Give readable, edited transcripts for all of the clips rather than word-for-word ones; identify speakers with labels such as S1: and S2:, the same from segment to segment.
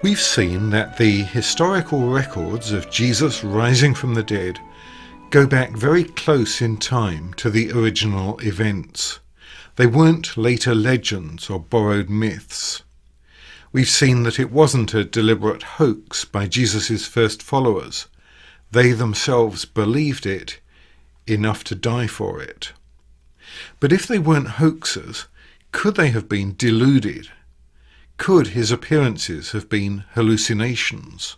S1: We've seen that the historical records of Jesus rising from the dead go back very close in time to the original events. They weren't later legends or borrowed myths. We've seen that it wasn't a deliberate hoax by Jesus' first followers. They themselves believed it enough to die for it. But if they weren't hoaxes, could they have been deluded? Could his appearances have been hallucinations?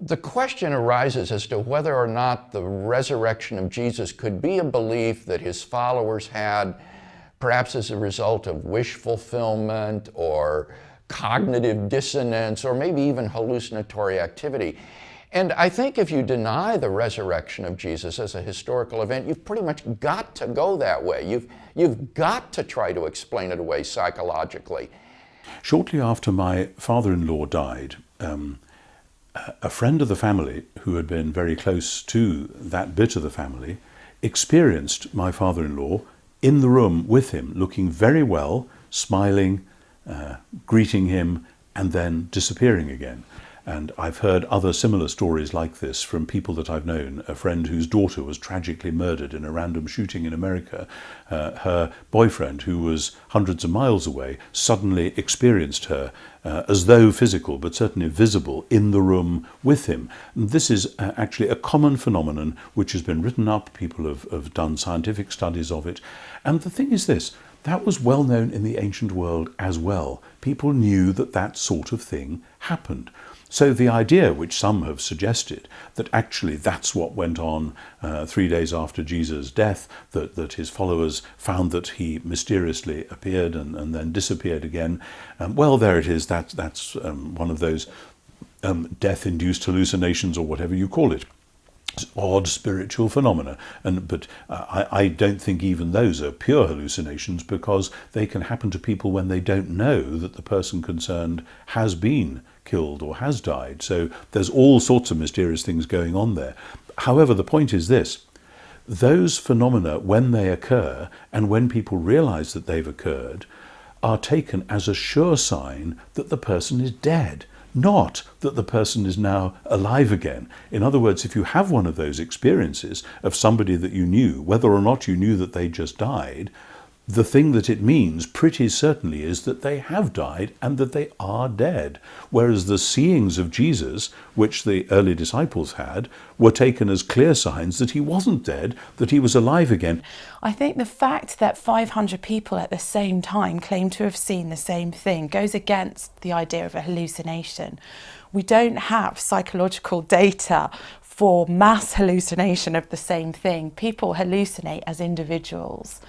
S2: The question arises as to whether or not the resurrection of Jesus could be a belief that his followers had, perhaps as a result of wish fulfillment or cognitive dissonance or maybe even hallucinatory activity. And I think if you deny the resurrection of Jesus as a historical event, you've pretty much got to go that way. You've got to try to explain it away psychologically.
S3: Shortly after my father-in-law died, a friend of the family, who had been very close to that bit of the family, experienced my father-in-law in the room with him, looking very well, smiling, greeting him, and then disappearing again. And I've heard other similar stories like this from people that I've known. A friend whose daughter was tragically murdered in a random shooting in America. Her boyfriend, who was hundreds of miles away, suddenly experienced her as though physical, but certainly visible, in the room with him. And this is actually a common phenomenon which has been written up. People have done scientific studies of it. And the thing is this, that was well known in the ancient world as well. People knew that that sort of thing happened. So the idea, which some have suggested, that actually that's what went on 3 days after Jesus' death, that his followers found that he mysteriously appeared and then disappeared again, well, there it is. That's one of those death-induced hallucinations, or whatever you call it. Odd spiritual phenomena, but I don't think even those are pure hallucinations, because they can happen to people when they don't know that the person concerned has been killed or has died. So there's all sorts of mysterious things going on there. However, the point is this: those phenomena, when they occur and when people realize that they've occurred, are taken as a sure sign that the person is dead, not that the person is now alive again. In other words, if you have one of those experiences of somebody that you knew, whether or not you knew that they just died, the thing that it means pretty certainly is that they have died and that they are dead. Whereas the seeings of Jesus, which the early disciples had, were taken as clear signs that he wasn't dead, that he was alive again.
S4: I think the fact that 500 people at the same time claim to have seen the same thing goes against the idea of a hallucination. We don't have psychological data for mass hallucination of the same thing. People hallucinate as individuals.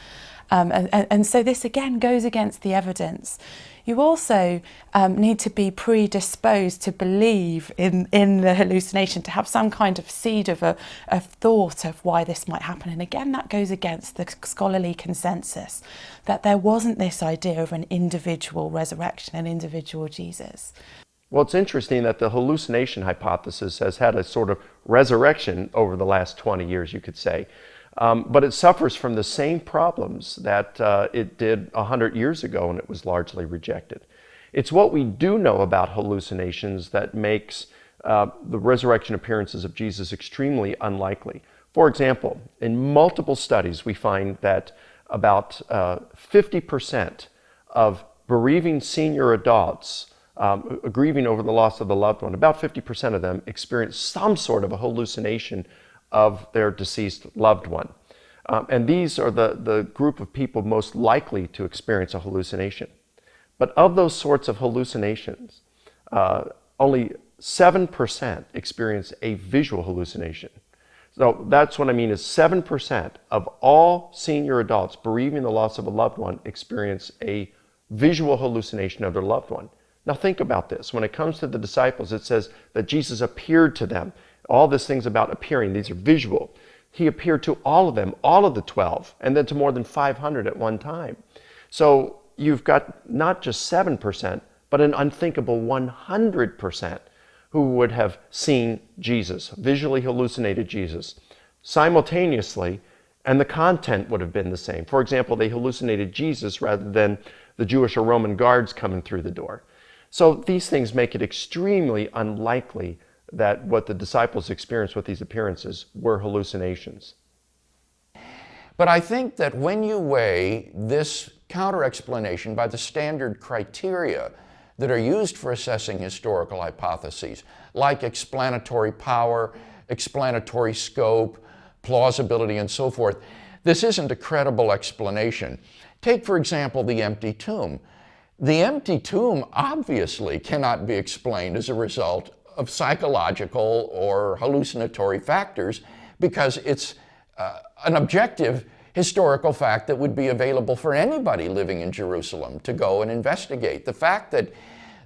S4: And so this again goes against the evidence. You also need to be predisposed to believe in the hallucination, to have some kind of seed of a thought of why this might happen. And again, that goes against the scholarly consensus that there wasn't this idea of an individual resurrection, an individual Jesus.
S5: Well, it's interesting that the hallucination hypothesis has had a sort of resurrection over the last 20 years, you could say. But it suffers from the same problems that it did 100 years ago, and it was largely rejected. It's what we do know about hallucinations that makes the resurrection appearances of Jesus extremely unlikely. For example, in multiple studies, we find that about 50% of bereaving senior adults, grieving over the loss of the loved one, about 50% of them experience some sort of a hallucination of their deceased loved one. And these are the group of people most likely to experience a hallucination. But of those sorts of hallucinations, only 7% experience a visual hallucination. So that's what I mean is 7% of all senior adults bereaving the loss of a loved one experience a visual hallucination of their loved one. Now think about this. When it comes to the disciples, it says that Jesus appeared to them. All these things about appearing, these are visual. He appeared to all of them, all of the 12, and then to more than 500 at one time. So you've got not just 7%, but an unthinkable 100% who would have seen Jesus, visually hallucinated Jesus, simultaneously, and the content would have been the same. For example, they hallucinated Jesus rather than the Jewish or Roman guards coming through the door. So these things make it extremely unlikely that what the disciples experienced with these appearances were hallucinations.
S2: But I think that when you weigh this counter-explanation by the standard criteria that are used for assessing historical hypotheses, like explanatory power, explanatory scope, plausibility, and so forth, this isn't a credible explanation. Take, for example, the empty tomb. The empty tomb obviously cannot be explained as a result of psychological or hallucinatory factors because it's an objective historical fact that would be available for anybody living in Jerusalem to go and investigate. The fact that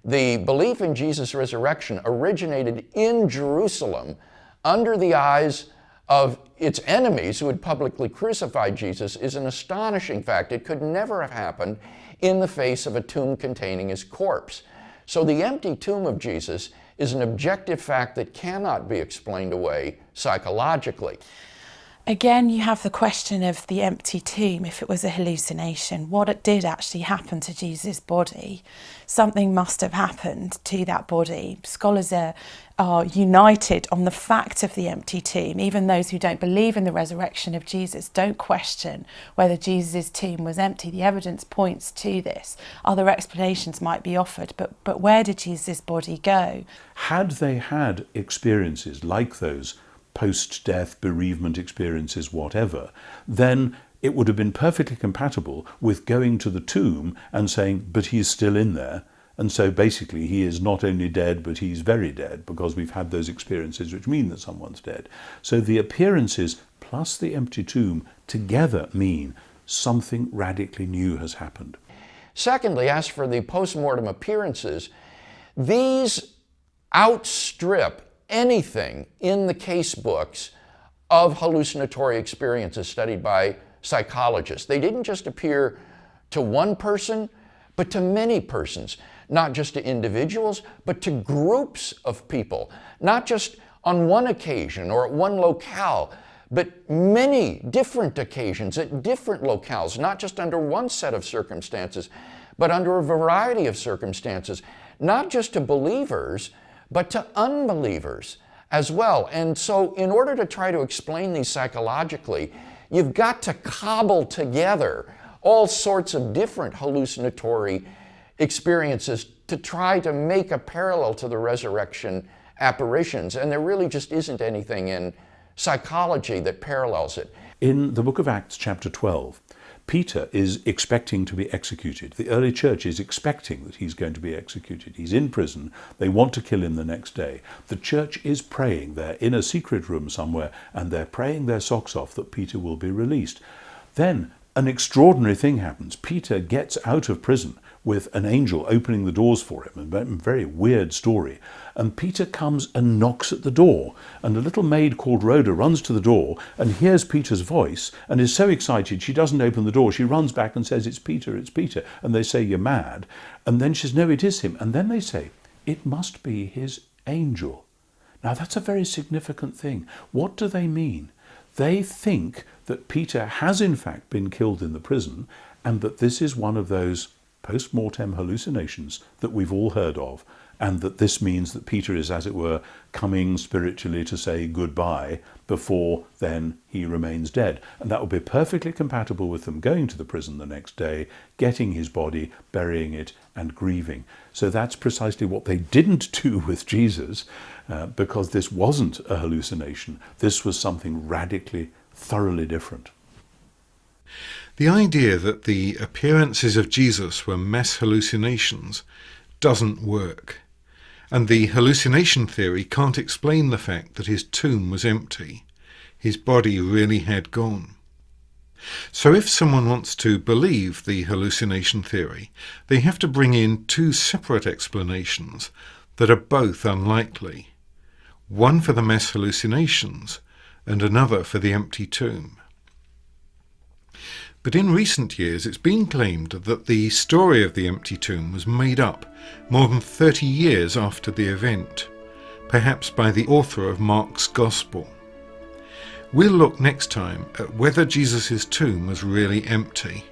S2: the belief in Jesus' resurrection originated in Jerusalem under the eyes of its enemies who had publicly crucified Jesus is an astonishing fact. It could never have happened in the face of a tomb containing his corpse. So the empty tomb of Jesus is an objective fact that cannot be explained away psychologically.
S4: Again, you have the question of the empty tomb. If it was a hallucination, what did actually happen to Jesus' body? Something must have happened to that body. Scholars are united on the fact of the empty tomb. Even those who don't believe in the resurrection of Jesus don't question whether Jesus' tomb was empty. The evidence points to this. Other explanations might be offered, but where did Jesus' body go?
S3: Had they had experiences like those post-death bereavement experiences, whatever, then it would have been perfectly compatible with going to the tomb and saying, but he's still in there. And so basically he is not only dead, but he's very dead, because we've had those experiences which mean that someone's dead. So the appearances plus the empty tomb together mean something radically new has happened.
S2: Secondly, as for the post-mortem appearances, these outstrip anything in the case books of hallucinatory experiences studied by psychologists. They didn't just appear to one person, but to many persons, not just to individuals, but to groups of people, not just on one occasion or at one locale, but many different occasions at different locales, not just under one set of circumstances, but under a variety of circumstances, not just to believers, but to unbelievers as well. And so in order to try to explain these psychologically, you've got to cobble together all sorts of different hallucinatory experiences to try to make a parallel to the resurrection apparitions. And there really just isn't anything in psychology that parallels it.
S3: In the book of Acts, chapter 12, Peter is expecting to be executed. The early church is expecting that he's going to be executed. He's in prison. They want to kill him the next day. The church is praying. They're in a secret room somewhere, and they're praying their socks off that Peter will be released. Then an extraordinary thing happens. Peter gets out of prison with an angel opening the doors for him. A very weird story. And Peter comes and knocks at the door. And a little maid called Rhoda runs to the door and hears Peter's voice and is so excited she doesn't open the door. She runs back and says, it's Peter, it's Peter. And they say, you're mad. And then she says, no, it is him. And then they say, it must be his angel. Now that's a very significant thing. What do they mean? They think that Peter has in fact been killed in the prison and that this is one of those post-mortem hallucinations that we've all heard of, and that this means that Peter is, as it were, coming spiritually to say goodbye before then he remains dead. And that would be perfectly compatible with them going to the prison the next day, getting his body, burying it, and grieving. So that's precisely what they didn't do with Jesus, because this wasn't a hallucination. This was something radically, thoroughly different.
S1: The idea that the appearances of Jesus were mass hallucinations doesn't work, and the hallucination theory can't explain the fact that his tomb was empty. His body really had gone. So if someone wants to believe the hallucination theory, they have to bring in two separate explanations that are both unlikely. One for the mass hallucinations and another for the empty tomb. But in recent years it's been claimed that the story of the empty tomb was made up more than 30 years after the event, perhaps by the author of Mark's Gospel. We'll look next time at whether Jesus' tomb was really empty.